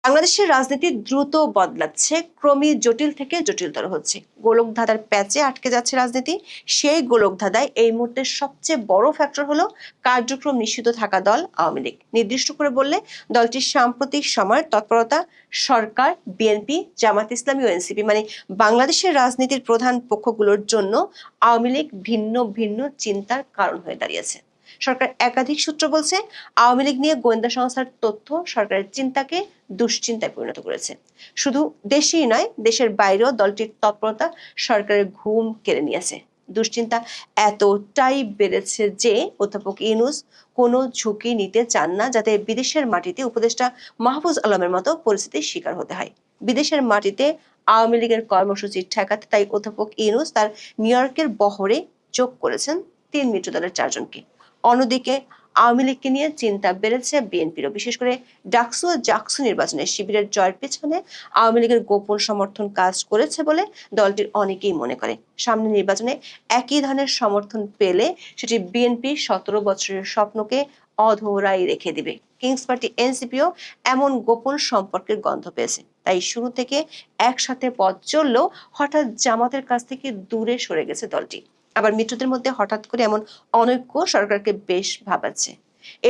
বাংলাদেশের রাজনীতি দ্রুত বদলাচ্ছে, ক্রমেই জটিল থেকে জটিলতর হচ্ছে। গোলকধাঁধার প্যাচে আটকে যাচ্ছে রাজনীতি। সেই গোলকধাঁধায় এই মুহূর্তে সবচেয়ে বড় ফ্যাক্টর হলো কার্যক্রম নিষিদ্ধ থাকা দল আওয়ামী লীগ। নির্দিষ্ট করে বললে দলটির সাম্প্রতিক সময়ের তৎপরতা সরকার, বিএনপি, জামাত ইসলামী ও এনসিপি মানে বাংলাদেশের রাজনীতির প্রধান পক্ষগুলোর জন্য আওয়ামী লীগ ভিন্ন ভিন্ন চিন্তার কারণ হয়ে দাঁড়িয়েছে। সরকার একাধিক সূত্র বলছে, আওয়ামী লীগ নিয়ে গোয়েন্দা সংস্থার তথ্য সরকারের চিন্তাকে দুশ্চিন্তায় পরিণত করেছে। শুধু দেশেই নয়, দেশের বাইরেও দলটির তৎপরতা সরকারের ঘুম কেড়ে নিয়েছে। দুশ্চিন্তা এতটাই বেড়েছে যে অধ্যাপক ইউনূস কোনো ঝুঁকি নিতে চান না, যাতে বিদেশের মাটিতে উপদেষ্টা মাহফুজ আলমের মতো পরিস্থিতির শিকার হতে হয়। বিদেশের মাটিতে আওয়ামী লীগের কর্মসূচি ঠেকাতে তাই অধ্যাপক ইউনূস তার নিউ ইয়র্কের বহরে যোগ করেছেন ৩ মিত্র দলের ৪ জনকে। অন্যদিকে আওয়ামী লীগকে নিয়ে চিন্তা বেড়েছে বিএনপিরও। বিশেষ করে ডাকসু ও জাকসু নির্বাচনে শিবিরের জয়ের পেছনে আওয়ামী লীগের গোপন সমর্থন কাজ করেছে বলে দলটির অনেকেই মনে করে। সামনে নির্বাচনে একই ধরনের সমর্থন পেলে সেটি বিএনপির ১৭ বছরের স্বপ্নকে অধরাই রেখে দিবে। কিংস পার্টি এনসিপিও এমন গোপন সম্পর্কের গন্ধ পেয়েছে। তাই শুরু থেকে একসাথে পথ চললেও হঠাৎ জামাতের কাছ থেকে দূরে সরে গেছে দলটি। আবার মিত্রদের মধ্যে হঠাৎ করে এমন অনৈক্য সরকারকে বেশ ভাবাচ্ছে।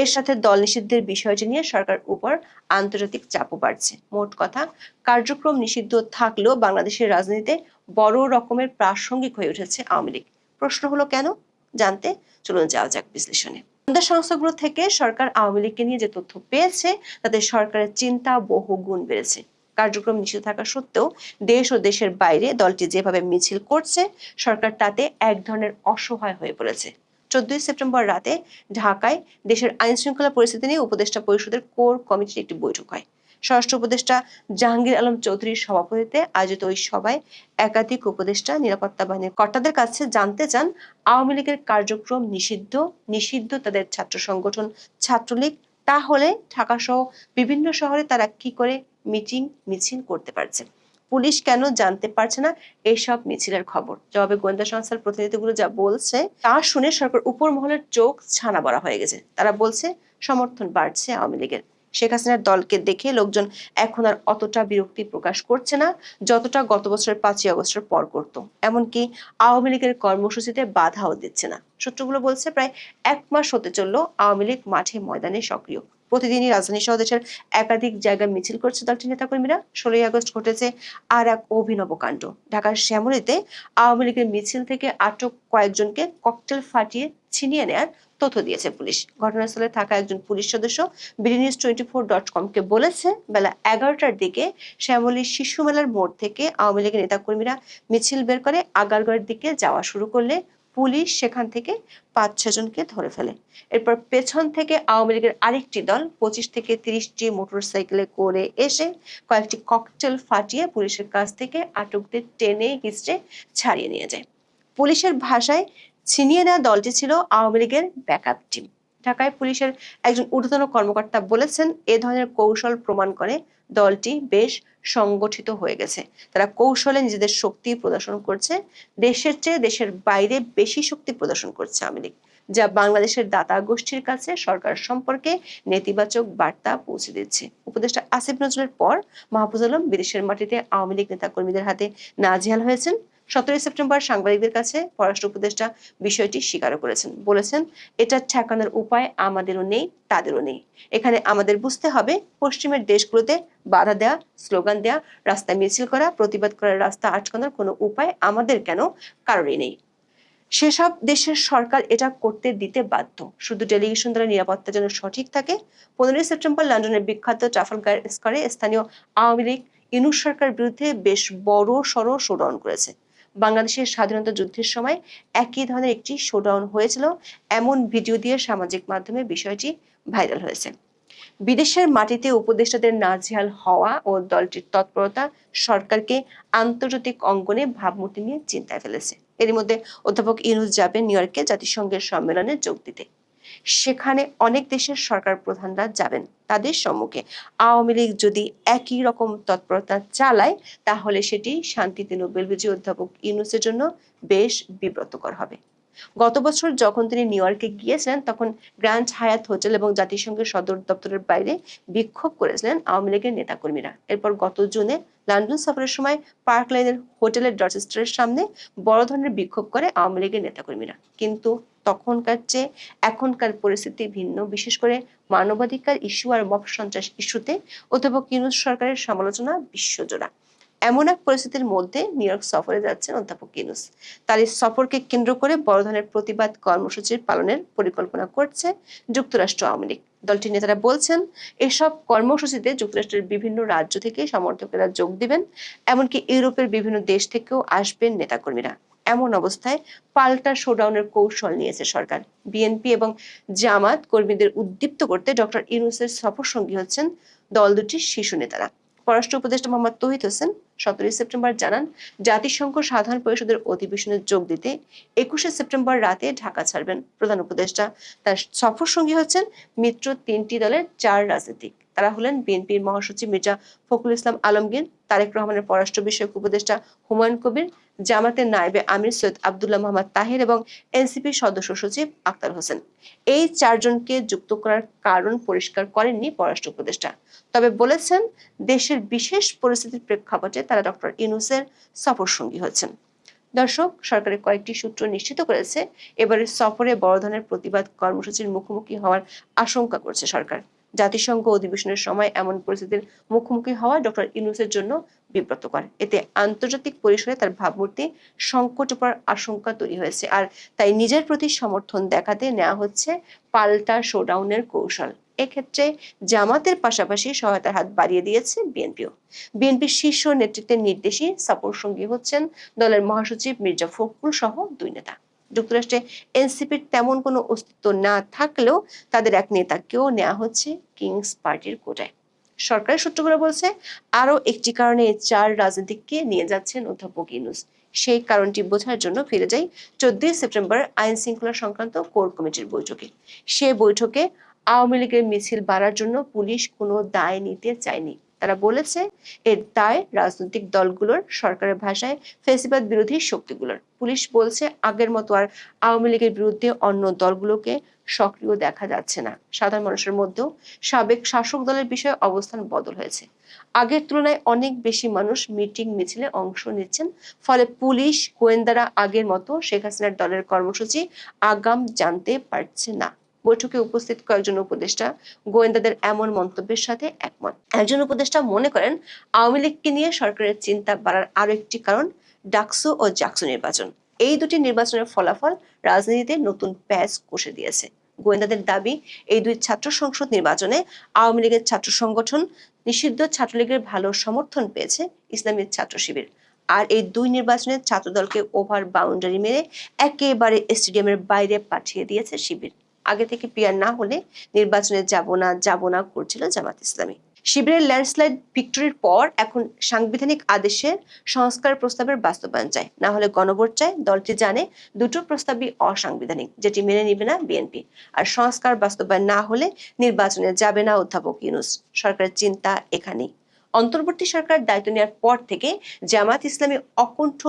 এর সাথে দল নিষিদ্ধের বিষয়টি নিয়ে সরকার উপর আন্তর্জাতিক চাপও বাড়ছে। মোট কথা, কার্যক্রম নিষিদ্ধ থাকলেও বাংলাদেশের রাজনীতিতে বড় রকমের প্রাসঙ্গিক হয়ে উঠেছে আওয়ামী লীগ। প্রশ্ন হলো কেন? জানতে চলুন যাওয়া যাক বিশ্লেষণে। গোয়েন্দা সংস্থাগুলো থেকে সরকার আওয়ামী লীগকে নিয়ে যে তথ্য পেয়েছে তাতে সরকারের চিন্তা বহু গুণ বেড়েছে। কার্যক্রম নিষিদ্ধ থাকা সত্ত্বেও দেশ ও দেশের বাইরে দলটি যেভাবে মিছিল করছে, সরকার তাতে এক ধরনের অসহায় হয়ে পড়েছে। ১৪ সেপ্টেম্বর রাতে ঢাকায় দেশের আইন শৃঙ্খলা পরিস্থিতি নিয়ে উপদেষ্টা পরিষদের কোর কমিটির একটি বৈঠক হয়। স্বরাষ্ট্র উপদেষ্টা জাহাঙ্গীর আলম চৌধুরীর সভাপতিত্বে আয়োজিত ওই সভায় একাধিক উপদেষ্টা নিরাপত্তা বাহিনীর কর্তাদের কাছে জানতে চান, আওয়ামী লীগের কার্যক্রম নিষিদ্ধ তাদের ছাত্র সংগঠন ছাত্রলীগ, তাহলে ঢাকা সহ বিভিন্ন শহরে তারা কি করে মিটিং মিছিল করতে পারছে? পুলিশ কেন জানতে পারছে না এইসব মিছিলের খবর? জবাবে গোয়েন্দা সংস্থার প্রতিনিধিগুলো যা বলছে তা শুনে সরকার উপর মহলের চোখ ছানা বড়া হয়ে গেছে। তারা বলছে সমর্থন বাড়ছে আওয়ামী লীগের। শেখ হাসিনার দলকে দেখে লোকজন এখন আর অতটা বিরক্তি প্রকাশ করছে না যতটা গত বছরের ৫ই আগস্টের পর করত। এমনকি আওয়ামী লীগের কর্মসূচিতে বাধাও দিচ্ছে না। সূত্রগুলো বলছে, প্রায় ১ মাস হতে চলল আওয়ামী লীগ মাঠে ময়দানে সক্রিয়। প্রতিদিনই রাজধানী সহ দেশের একাধিক জায়গায় মিছিল করছে দলটির নেতাকর্মীরা। ১৬ই আগস্ট ঘটেছে আর এক অভিনব কাণ্ড। ঢাকার শ্যামলীতে আওয়ামী লীগের মিছিল থেকে আটক কয়েকজনকে ককটেল ফাটিয়ে ছিনিয়ে নেয়ার তথ্য দিয়েছে পুলিশ। ঘটনাস্থলে থাকা একজন পুলিশ সদস্য BDNews24.com-কে বলেছে, বেলা ১১টার দিকে শ্যামলী শিশু মেলার মোড় থেকে আওয়ামী লীগের নেতাকর্মীরা মিছিল বের করে আগারগাঁওয়ের দিকে যাওয়া শুরু করলে পুলিশ সেখান থেকে ৫-৬ জনকে ধরে ফেলে। এরপর পেছন থেকে আওয়ামী লীগের আরেকটি দল ২৫ থেকে ৩০টি মোটরসাইকেলে করে এসে কয়েকটি ককটেল ফাটিয়ে পুলিশের কাছ থেকে আটকদের টেনে হিঁচড়ে ছাড়িয়ে নিয়ে যায়। পুলিশের ভাষায় ছিনিয়ে নেওয়া দলটি ছিল আওয়ামী লীগের ব্যাকআপ টিম। ঢাকায় পুলিশের একজন ঊর্ধ্বতন কর্মকর্তা বলেছেন, এ ধরনের কৌশল প্রমাণ করে দলটি বেশ সংগঠিত হয়ে গেছে। তারা কৌশলে নিজেদের শক্তি প্রদর্শন করছে। দেশের চেয়ে দেশের বাইরে বেশি শক্তি প্রদর্শন করছে আওয়ামী লীগ, যা বাংলাদেশের দাতা গোষ্ঠীর কাছে সরকার সম্পর্কে নেতিবাচক বার্তা পৌঁছে দিচ্ছে। উপদেষ্টা আসিফ নজরুলের পর মাহফুজ আলম বিদেশের মাটিতে আওয়ামী লীগ নেতাকর্মীদের হাতে নাজেহাল হয়েছেন। ১৭ সেপ্টেম্বর সাংবাদিকদের কাছে পররাষ্ট্র উপদেষ্টা বিষয়টি স্বীকার করেছেন। বলেছেন, এটা ঠেকানোর উপায় আমাদেরও নেই, তাদেরও নেই। এখানে আমাদের বুঝতে হবে, পশ্চিমের দেশগুলোতে বাধা দেয়া, স্লোগান দেয়া, রাস্তায় মিছিল করা, প্রতিবাদ করার রাস্তা আটকানোর কোনো উপায় আমাদের কেন কারোরই নেই। সেসব দেশের সরকার এটা করতে দিতে বাধ্য। শুধু ডেলিগেশন দ্বারা নিরাপত্তা যেন সঠিক থাকে। ১৫ সেপ্টেম্বর লন্ডনের বিখ্যাত ট্রাফালগার স্কোয়ারে স্থানীয় আওয়ামী লীগ ইউনূস সরকারের বিরুদ্ধে বেশ বড় সড় শোডাউন করেছে। বাংলাদেশের স্বাধীনতা যুদ্ধের সময় একই ধরনের একটি শোডাউন হয়েছিল, এমন ভিডিও দিয়ে সামাজিক মাধ্যমে বিষয়টি ভাইরাল হয়েছে। বিদেশের মাটিতে উপদেষ্টাদের নাজেহাল হওয়া ও দলটির তৎপরতা সরকারকে আন্তর্জাতিক অঙ্গনে ভাবমূর্তি নিয়ে চিন্তায় ফেলেছে। এরই মধ্যে অধ্যাপক ইউনূস যাবেন নিউ ইয়র্কে জাতিসংঘের সম্মেলনে যোগ দিতে। সেখানে অনেক দেশের সরকার প্রধানরা যাবেন। তাদের সম্মুখে আওয়ামী লীগ যদি একই রকম তৎপরতা চালায়, তাহলে সেটি শান্তিতে নোবেল বিজয়ী অধ্যাপক ইউনূসের জন্য বেশ বিব্রতকর হবে। গত বছর যখন তিনি নিউ ইয়র্কে গিয়েছিলেন তখন গ্র্যান্ড হায়াত হোটেল এবং জাতিসংঘের সদর দপ্তরের বাইরে বিক্ষোভ করেছিলেন আওয়ামী লীগের নেতাকর্মীরা। এরপর গত জুনে লন্ডন সফরের সময় পার্ক লাইনের হোটেলের ডরচেস্টারের সামনে বড় ধরনের বিক্ষোভ করে আওয়ামী লীগের নেতাকর্মীরা। কিন্তু তখনকার চেয়ে এখনকার পরিস্থিতি ভিন্ন, বিশেষ করে মানবাধিকার ইস্যু আর মব সন্ত্রাস ইস্যুতে অধ্যাপক ইউনূস সরকারের সমালোচনা বিশ্বজোড়া। এমন এক পরিস্থিতির মধ্যে নিউ ইয়র্ক সফরে যাচ্ছেন অধ্যাপক ইউনূস। তার এই সফরকে কেন্দ্র করে বড় ধরনের প্রতিবাদ কর্মসূচির পালনের পরিকল্পনা করছে যুক্তরাষ্ট্র আওয়ামী লীগ। দলটির নেতারা বলছেন এসব কর্মসূচিতে যুক্তরাষ্ট্রের বিভিন্ন রাজ্য থেকে সমর্থকেরা যোগ দিবেন, এমনকি ইউরোপের বিভিন্ন দেশ থেকেও আসবেন নেতাকর্মীরা। এমন অবস্থায় পাল্টা শোডাউনের কৌশল নিয়েছে সরকার। বিএনপি এবং জামাত কর্মীদের উদ্দীপ্ত করতে ডক্টর ইউনূসের সফর সঙ্গী হচ্ছেন দল দুটির শীর্ষ নেতারা। পররাষ্ট্র উপদেষ্টা মোহাম্মদ তৌহিদ হোসেন 17 সেপ্টেম্বর জানান, জাতিসংঘ সাধারণ পরিষদের অধিবেশনে যোগ দিতে 21 সেপ্টেম্বর রাতে ঢাকা ছাড়বেন প্রধান উপদেষ্টা। তার সফর সঙ্গী হচ্ছেন মিত্র 3টি দলের 4 রাজনীতিক। তারা হলেন বিএনপির মহাসচিব মির্জা ফখরুল ইসলাম আলমগীর, তারেক রহমানের পররাষ্ট্র বিষয়ক উপদেষ্টা হুমায়ুন কবির, জামাতের নায়েবে আমির সৈয়দ আব্দুল্লাহ মোহাম্মদ তাহির এবং এনসিপির সদস্য সচিব আক্তার হোসেন। এই 4 জনকে যুক্ত করার কারণ পরিষ্কার করেননি পররাষ্ট্র উপদেষ্টা, তবে বলেছেন দেশের বিশেষ পরিস্থিতির প্রেক্ষাপটে তারা ডক্টর ইউনূসের সফর সঙ্গী হচ্ছেন। দর্শক, সরকারের কয়েকটি সূত্র নিশ্চিত করেছে এবারের সফরে বড় ধরনের প্রতিবাদ কর্মসূচির মুখোমুখি হওয়ার আশঙ্কা করছে সরকার। জাতিসংঘ অধিবেশনের সময় এমন পরিস্থিতির মুখোমুখি হওয়া ডক্টর ইউনূসের জন্য বিব্রতকর। এতে আন্তর্জাতিক পরিসরে তার ভাবমূর্তি সংকটে পড়ার আশঙ্কা তৈরি হয়েছে, আর তাই নিজের প্রতি সমর্থন দেখাতে নেওয়া হচ্ছে পাল্টা শোডাউনের কৌশল। এক্ষেত্রে জামাতের পাশাপাশি সহায়তার হাত বাড়িয়ে দিয়েছে বিএনপিও। বিএনপির শীর্ষ নেতৃত্বের নির্দেশে সফর সঙ্গী হচ্ছেন দলের মহাসচিব মির্জা ফখরুল সহ 2 নেতা। যুক্তরাষ্ট্রে এনসিপির তেমন কোনো অস্তিত্ব না থাকলেও তাদের এক নেতাকেও নেওয়া হচ্ছে কিংস পার্টির কোটায়। সরকারের সূত্রগুলো বলছে আরো একটি কারণে 4 রাজনীতিককে নিয়ে যাচ্ছেন অধ্যাপক ইউনূস। সেই কারণটি বোঝার জন্য ফিরে যাই 14 সেপ্টেম্বর আইন শৃঙ্খলা সংক্রান্ত কোর কমিটির বৈঠকে। সে বৈঠকে আওয়ামী লীগের মিছিল বাড়ার জন্য পুলিশ কোনো দায় নিতে চায়নি। তারা বলেছে এর দায় রাজনৈতিক দলগুলোর, সরকারের ভাষায় ফ্যাসিবাদ বিরোধী শক্তিগুলোর। পুলিশ বলছে আগের মতো আর আওয়ামী লীগের বিরুদ্ধে অন্য দলগুলোকে সক্রিয় দেখা যাচ্ছে না। সাধারণ মানুষের মধ্যেও সাবেক শাসক দলের বিষয়ে অবস্থান বদল হয়েছে। আগের তুলনায় অনেক বেশি মানুষ মিটিং মিছিলে অংশ নিচ্ছেন, ফলে পুলিশ গোয়েন্দারা আগের মতো শেখ হাসিনার দলের কর্মসূচি আগাম জানতে পারছে না। বৈঠকে উপস্থিত কয়েকজন উপদেষ্টা গোয়েন্দাদের এমন মন্তব্যের সাথে একমত। একজন উপদেষ্টা মনে করেন আওয়ামী লীগকে নিয়ে সরকারের চিন্তা বাড়ার আরো একটি কারণ ডাকসু ও জাকসু নির্বাচন। এই দুটি নির্বাচনের ফলাফল রাজনীতিতে নতুন প্যাচ কষে দিয়েছে। গোয়েন্দাদের দাবি এই 2 ছাত্র সংসদ নির্বাচনে আওয়ামী লীগের ছাত্র সংগঠন নিষিদ্ধ ছাত্রলীগের ভালো সমর্থন পেয়েছে ইসলামী ছাত্র শিবির। আর এই 2 নির্বাচনে ছাত্রদলকে ওভার বাউন্ডারি মেরে একেবারে স্টেডিয়ামের বাইরে পাঠিয়ে দিয়েছে শিবির। আগে থেকে পিয়ার না হলে নির্বাচনে যাব না করছিল জামাত ইসলামী। শিবিরের ল্যান্ডস্লাইড ভিক্টরির পর এখন সাংবিধানিক আদেশের সংস্কার প্রস্তাবের বাস্তবায়ন চায়, না হলে গণভোট চায়। দলটি জানে দুটো প্রস্তাবই অসাংবিধানিক, যেটি মেনে নিবে না বিএনপি। আর সংস্কার বাস্তবায়ন না হলে নির্বাচনে যাবে না অধ্যাপক ইউনূস। সরকারের চিন্তা এখানেই। অন্তর্বর্তী সরকার দায়িত্ব নেওয়ার পর থেকে জামাত ইসলামী অকুণ্ঠ